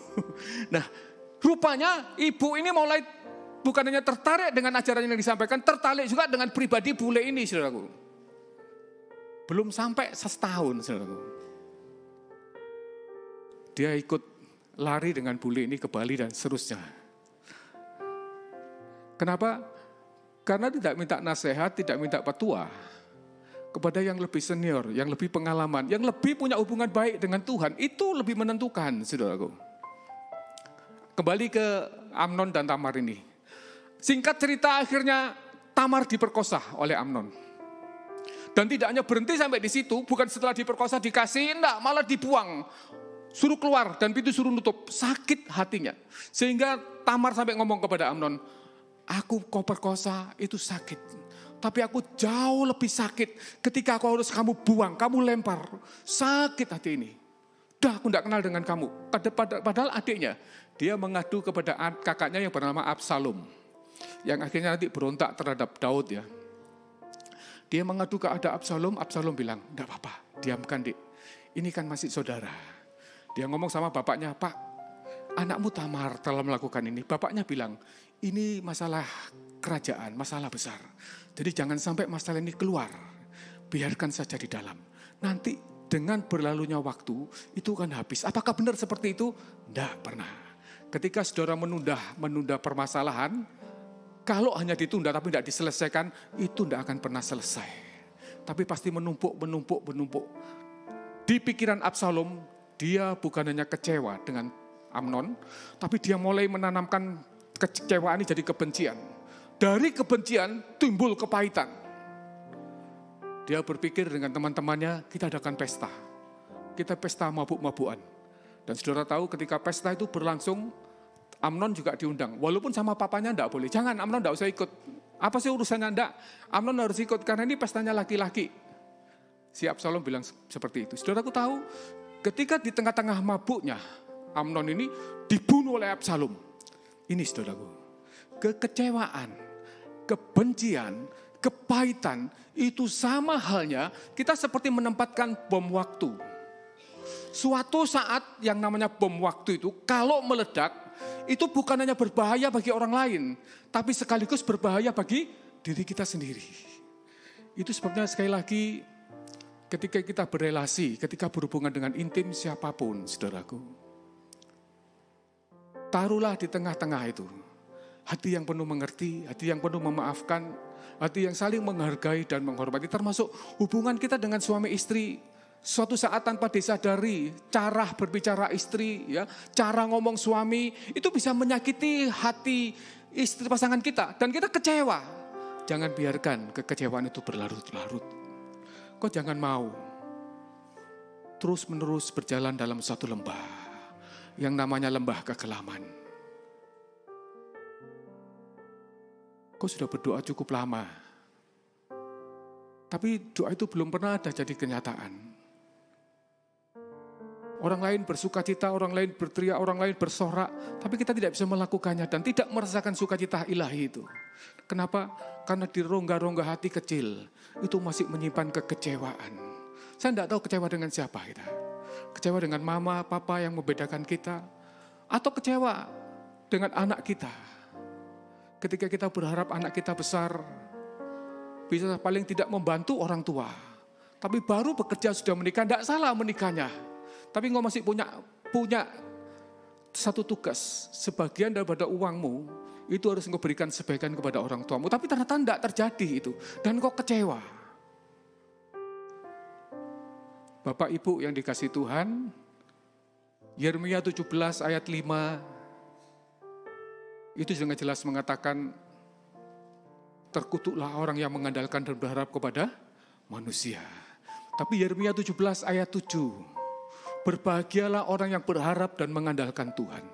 Nah rupanya ibu ini mulai bukan hanya tertarik dengan ajaran yang disampaikan, tertarik juga dengan pribadi bule ini, saudaraku. Belum sampai setahun, saudaraku. Dia ikut lari dengan bule ini ke Bali dan seterusnya. Kenapa? Karena tidak minta nasihat, tidak minta petua kepada yang lebih senior, yang lebih pengalaman, yang lebih punya hubungan baik dengan Tuhan. Itu lebih menentukan, saudaraku. Kembali ke Amnon dan Tamar ini. Singkat cerita, akhirnya Tamar diperkosa oleh Amnon. Dan tidak hanya berhenti sampai di situ, bukan setelah diperkosa dikasih, enggak, malah dibuang. Suruh keluar dan pintu suruh nutup, sakit hatinya. Sehingga Tamar sampai ngomong kepada Amnon, aku kau perkosa itu sakit. Tapi aku jauh lebih sakit ketika aku harus kamu buang, kamu lempar. Sakit hati ini. Dah aku tidak kenal dengan kamu. Padahal adiknya, dia mengadu kepada kakaknya yang bernama Absalom. Yang akhirnya nanti berontak terhadap Daud ya. Dia mengadu ke ada Absalom bilang, tidak apa-apa, diamkan dik. Ini kan masih saudara. Dia ngomong sama bapaknya, Pak, anakmu Tamar telah melakukan ini. Bapaknya bilang, ini masalah kerajaan, masalah besar. Jadi jangan sampai masalah ini keluar. Biarkan saja di dalam. Nanti dengan berlalunya waktu, itu kan habis. Apakah benar seperti itu? Tidak pernah. Ketika saudara menunda permasalahan, kalau hanya ditunda tapi tidak diselesaikan, itu tidak akan pernah selesai. Tapi pasti menumpuk. Di pikiran Absalom, dia bukan hanya kecewa dengan Amnon, tapi dia mulai menanamkan kekecewaan ini jadi kebencian. Dari kebencian timbul kepahitan. Dia berpikir dengan teman-temannya, kita adakan pesta. Kita pesta mabuk-mabukan. Dan saudara tahu ketika pesta itu berlangsung, Amnon juga diundang. Walaupun sama papanya enggak boleh. Jangan, Amnon enggak usah ikut. Apa sih urusannya enggak? Amnon harus ikut karena ini pestanya laki-laki. Si Absalom bilang seperti itu. Saudaraku tahu, ketika di tengah-tengah mabuknya, Amnon ini dibunuh oleh Absalom. Ini saudaraku, kekecewaan, kebencian, kepahitan, itu sama halnya kita seperti menempatkan bom waktu. Suatu saat yang namanya bom waktu itu, kalau meledak, itu bukan hanya berbahaya bagi orang lain, tapi sekaligus berbahaya bagi diri kita sendiri. Itu sebabnya sekali lagi, ketika kita berelasi, ketika berhubungan dengan intim siapapun, saudaraku, taruhlah di tengah-tengah itu, hati yang penuh mengerti, hati yang penuh memaafkan, hati yang saling menghargai dan menghormati, termasuk hubungan kita dengan suami istri. Suatu saat tanpa disadari, cara berbicara istri, ya, cara ngomong suami, itu bisa menyakiti hati istri pasangan kita. Dan kita kecewa. Jangan biarkan kekecewaan itu berlarut-larut. Kau jangan mau terus-menerus berjalan dalam satu lembah, yang namanya lembah kekelaman. Kau sudah berdoa cukup lama, tapi doa itu belum pernah ada jadi kenyataan. Orang lain bersukacita, orang lain berteriak, orang lain bersorak, tapi kita tidak bisa melakukannya dan tidak merasakan sukacita ilahi itu. Kenapa? Karena di rongga-rongga hati kecil itu masih menyimpan kekecewaan. Saya tidak tahu kecewa dengan siapa kita. Kecewa dengan mama, papa yang membedakan kita, atau kecewa dengan anak kita. Ketika kita berharap anak kita besar, bisa paling tidak membantu orang tua, tapi baru bekerja sudah menikah, tidak salah menikahnya. Tapi engkau masih punya satu tugas. Sebagian daripada uangmu, itu harus engkau berikan sebagian kepada orang tuamu. Tapi ternyata tidak terjadi itu. Dan engkau kecewa. Bapak Ibu yang dikasihi Tuhan, Yeremia 17 ayat 5, itu dengan jelas mengatakan, terkutuklah orang yang mengandalkan dan berharap kepada manusia. Tapi Yeremia 17 ayat 7, berbahagialah orang yang berharap dan mengandalkan Tuhan.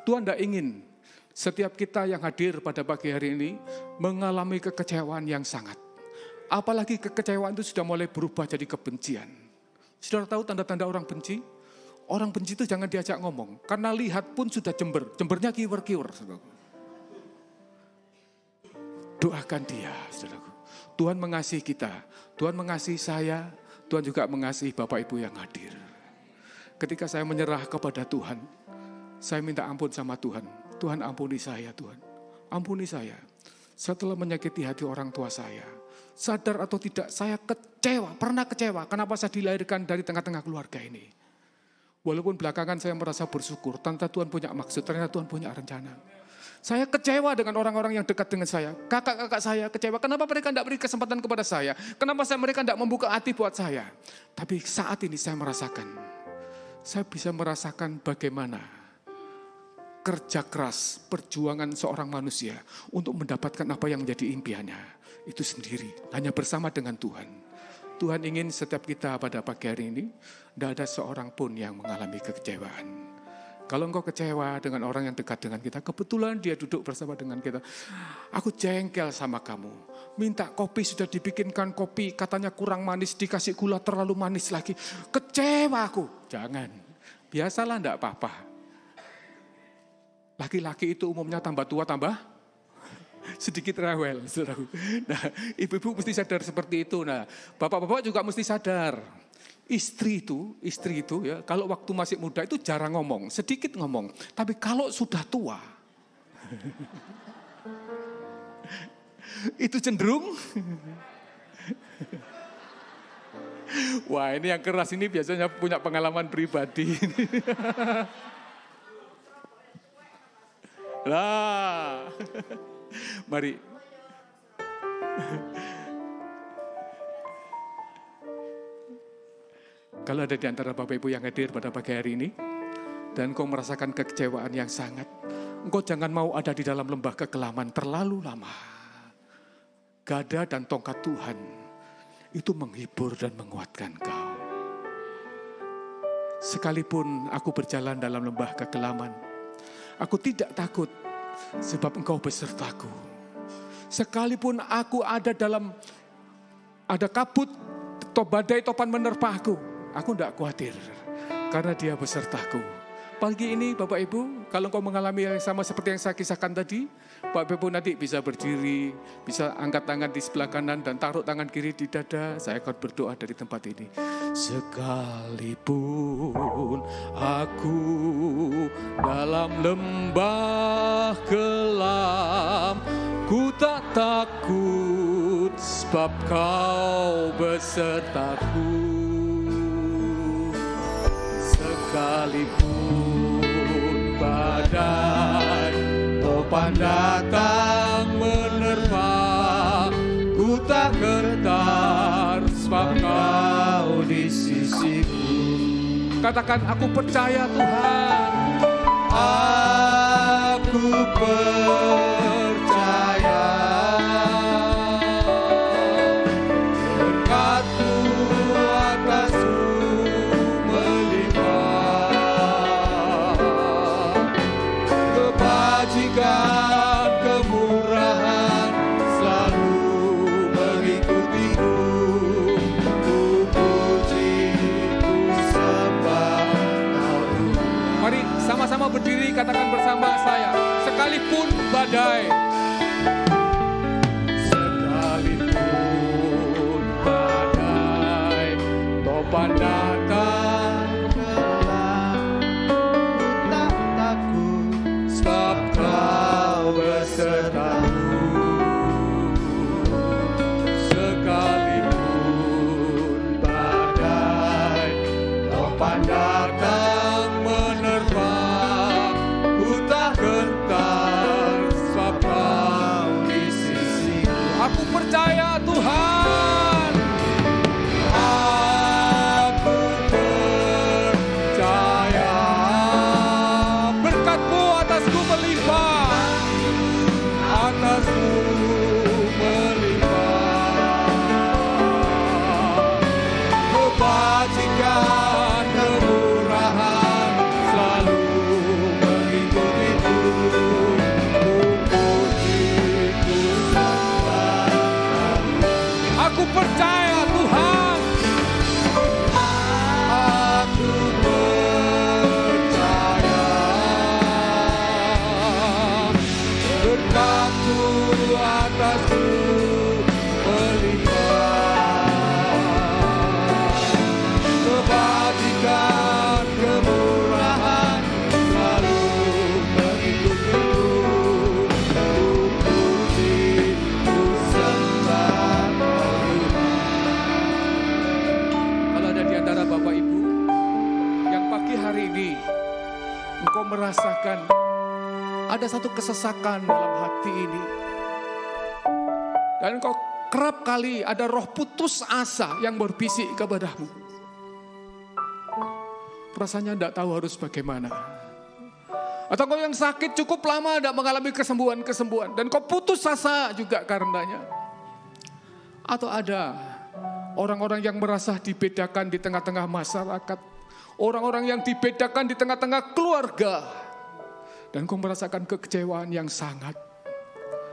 Tuhan tidak ingin setiap kita yang hadir pada pagi hari ini mengalami kekecewaan yang sangat. Apalagi kekecewaan itu sudah mulai berubah jadi kebencian. Saudara tahu tanda-tanda orang benci? Orang benci itu jangan diajak ngomong. Karena lihat pun sudah jember. Jembernya kiwer-kiwer. Doakan dia, saudaraku. Tuhan mengasihi kita. Tuhan mengasihi saya. Tuhan juga mengasihi Bapak Ibu yang hadir. Ketika saya menyerah kepada Tuhan, saya minta ampun sama Tuhan. Tuhan ampuni saya, Tuhan. Ampuni saya. Saya telah menyakiti hati orang tua saya. Sadar atau tidak, saya kecewa, pernah kecewa. Kenapa saya dilahirkan dari tengah-tengah keluarga ini? Walaupun belakangan saya merasa bersyukur, ternyata Tuhan punya maksud, ternyata Tuhan punya rencana. Saya kecewa dengan orang-orang yang dekat dengan saya. Kakak-kakak saya kecewa. Kenapa mereka tidak beri kesempatan kepada saya? Kenapa mereka tidak membuka hati buat saya? Tapi saat ini saya bisa merasakan bagaimana kerja keras, perjuangan seorang manusia untuk mendapatkan apa yang menjadi impiannya. Itu sendiri, hanya bersama dengan Tuhan. Tuhan ingin setiap kita pada pagi hari ini, tidak ada seorang pun yang mengalami kekecewaan. Kalau engkau kecewa dengan orang yang dekat dengan kita, kebetulan dia duduk bersama dengan kita. Aku jengkel sama kamu. Minta kopi, sudah dibikinkan kopi, katanya kurang manis, dikasih gula terlalu manis lagi. Kecewa aku. Jangan. Biasalah enggak apa-apa. Laki-laki itu umumnya tambah tua, tambah sedikit rewel. Nah, ibu-ibu mesti sadar seperti itu. Nah, bapak-bapak juga mesti sadar. Istri itu ya, kalau waktu masih muda itu jarang ngomong, sedikit ngomong. Tapi kalau sudah tua, itu cenderung. Wah, ini yang keras ini biasanya punya pengalaman pribadi. Lah, mari. Kalau ada di antara Bapak Ibu yang hadir pada pagi hari ini, dan kau merasakan kekecewaan yang sangat, engkau jangan mau ada di dalam lembah kekelaman terlalu lama. Gada dan tongkat Tuhan, itu menghibur dan menguatkan kau. Sekalipun aku berjalan dalam lembah kekelaman, aku tidak takut, sebab engkau besertaku. Sekalipun aku ada kabut badai topan menerpa aku tidak khawatir. Karena dia besertaku. Pagi ini Bapak Ibu, kalau engkau mengalami yang sama seperti yang saya kisahkan tadi, Bapak Ibu nanti bisa berdiri, bisa angkat tangan di sebelah kanan dan taruh tangan kiri di dada. Saya akan berdoa dari tempat ini. Sekalipun aku dalam lembah kelam, ku tak takut sebab kau besertaku. Sekalipun badai topan datang menerpa, ku tak gentar sebab kau di sisiku. Katakan, aku percaya Tuhan. Aku percaya. Berkat-Mu atasku kebajikan, kemurahan selalu mengikutiku. Ku puji, ku sembah Kau. Mari sama-sama berdiri, katakan bersama saya. Sekalipun badai, sekalipun badai topan datang kelam, ku tak takut sebab Kau besertaku. Sekalipun badai topan datang menerpa, ku tak gentar sebab Kau di sisiku. Aku percaya Tuhan. Aku percaya. Berkat-Mu atasku melimpah, atasku melimpah. Kebajikan, kemurahan selalu mengikutiku. Ku puji, ku sembah Kau. Aku percaya Tuhan. Aku percaya. Berkat-Mu atasku melimpah. Kebajikan, kemurahan selalu mengikutiku. Ku puji, ku sembah Kau. Kalau ada di antara Bapak Ibu yang pagi hari ini engkau merasakan ada satu kesesakan dalam hati ini, dan engkau kerap kali ada roh putus asa yang berbisik kepadamu. Perasaannya tidak tahu harus bagaimana. Atau kau yang sakit cukup lama tidak mengalami kesembuhan-kesembuhan, dan kau putus asa juga karenanya. Atau ada orang-orang yang merasa dibedakan di tengah-tengah masyarakat, orang-orang yang dibedakan di tengah-tengah keluarga, dan kau merasakan kekecewaan yang sangat.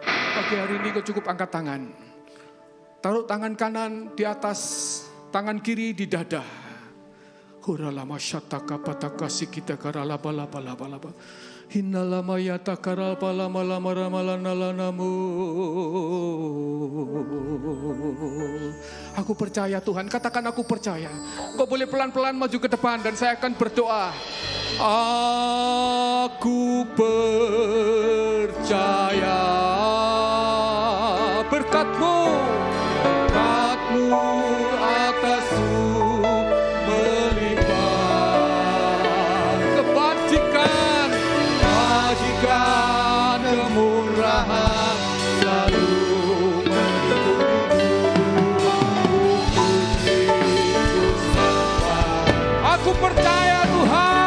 Pagi hari ini kau cukup angkat tangan. Taruh tangan kanan di atas tangan kiri di dada. Huralama syataka pataka sikita karalaba laba laba laba. Hinalama yata karalaba lama lama ramalanalanamu. Aku percaya Tuhan, katakan aku percaya. Kau boleh pelan-pelan maju ke depan dan saya akan berdoa. Aku percaya. Berkat-Mu, berkat-Mu atasku melimpah. Kebajikan, kebajikan, kemurahan selalu mengikutiku. Aku percaya Tuhan.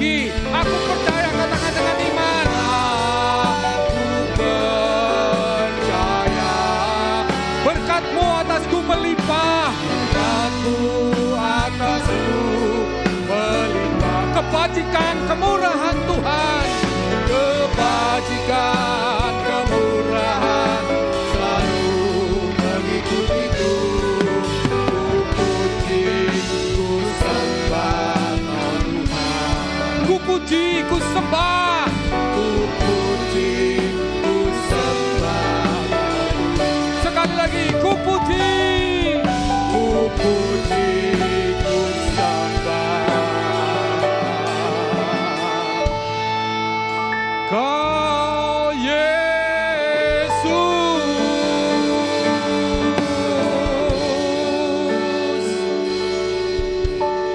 lagi. Aku percaya, katakan dengan iman. Aku percaya berkat-Mu atasku melimpah. Berkat-Mu atasku melimpah. Kebajikan, kemurahan Tuhan. Kebajikan, kemurahan selalu mengikutiku. Ku puji, ku sembah Tuhan. Ku puji, ku sembah. Ku puji, ku sembah. Sekali lagi, ku puji, ku puji, ku sembah. Kau Yesus.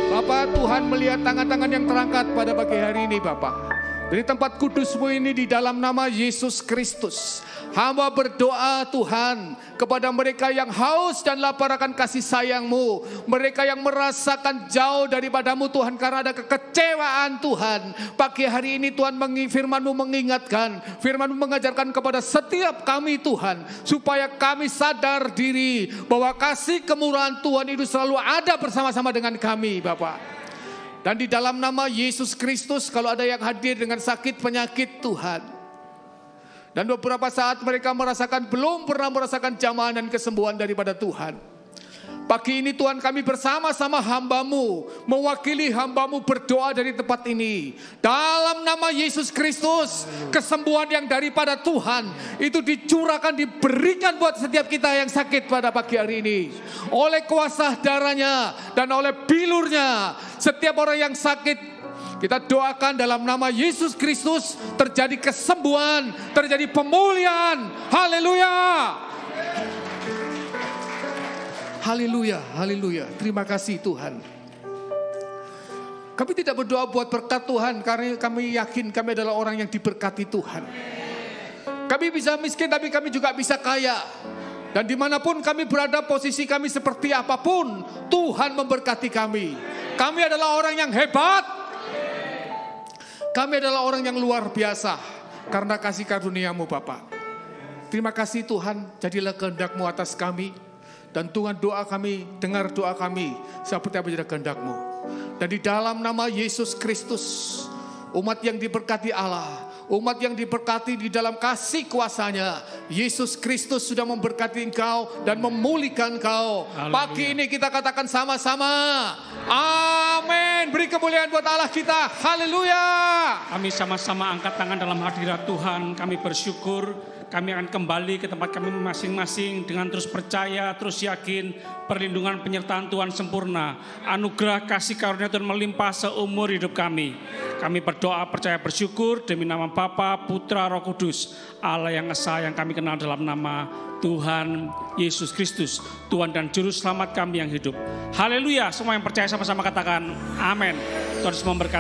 Bapak, Tuhan melihat tangan-tangan yang terangkat pada pagi hari ini, Bapak. Dari tempat kudus-Mu ini di dalam nama Yesus Kristus, hamba berdoa Tuhan kepada mereka yang haus dan lapar akan kasih sayang-Mu, mereka yang merasakan jauh daripada-Mu Tuhan karena ada kekecewaan Tuhan. Pagi hari ini Tuhan, firman-Mu mengingatkan, firman-Mu mengajarkan kepada setiap kami Tuhan, supaya kami sadar diri bahwa kasih kemurahan Tuhan itu selalu ada bersama-sama dengan kami, Bapak. Dan di dalam nama Yesus Kristus, kalau ada yang hadir dengan sakit penyakit Tuhan, dan beberapa saat mereka belum pernah merasakan jamahan dan kesembuhan daripada Tuhan, pagi ini Tuhan, kami bersama-sama hamba-Mu, mewakili hamba-Mu berdoa dari tempat ini. Dalam nama Yesus Kristus, kesembuhan yang daripada Tuhan itu dicurahkan, diberikan buat setiap kita yang sakit pada pagi hari ini. Oleh kuasa darahnya dan oleh bilurnya, setiap orang yang sakit, kita doakan dalam nama Yesus Kristus, terjadi kesembuhan, terjadi pemulihan. Haleluya. Haleluya, haleluya. Terima kasih Tuhan. Kami tidak berdoa buat berkat Tuhan, karena kami yakin kami adalah orang yang diberkati Tuhan. Kami bisa miskin, tapi kami juga bisa kaya. Dan dimanapun kami berada, posisi kami seperti apapun, Tuhan memberkati kami. Kami adalah orang yang hebat. Kami adalah orang yang luar biasa, karena kasih karunia-Mu Bapa. Terima kasih Tuhan, jadilah kehendak-Mu atas kami. Dan Tuhan, doa kami, dengar doa kami seperti apa jadi kehendak-Mu. Dan di dalam nama Yesus Kristus, umat yang diberkati Allah, umat yang diberkati di dalam kasih kuasa-Nya, Yesus Kristus sudah memberkati engkau dan memulihkan engkau. Pagi ini kita katakan sama-sama, amin. Beri kemuliaan buat Allah kita, haleluya. Kami sama-sama angkat tangan dalam hadirat Tuhan, kami bersyukur. Kami akan kembali ke tempat kami masing-masing dengan terus percaya, terus yakin perlindungan penyertaan Tuhan sempurna. Anugerah kasih karunia Tuhan melimpah seumur hidup kami. Kami berdoa, percaya, bersyukur demi nama Bapa, Putra, Roh Kudus, Allah yang esa yang kami kenal dalam nama Tuhan Yesus Kristus, Tuhan dan Juru Selamat kami yang hidup. Haleluya, semua yang percaya sama-sama katakan amin. Tuhan Yesus memberkati.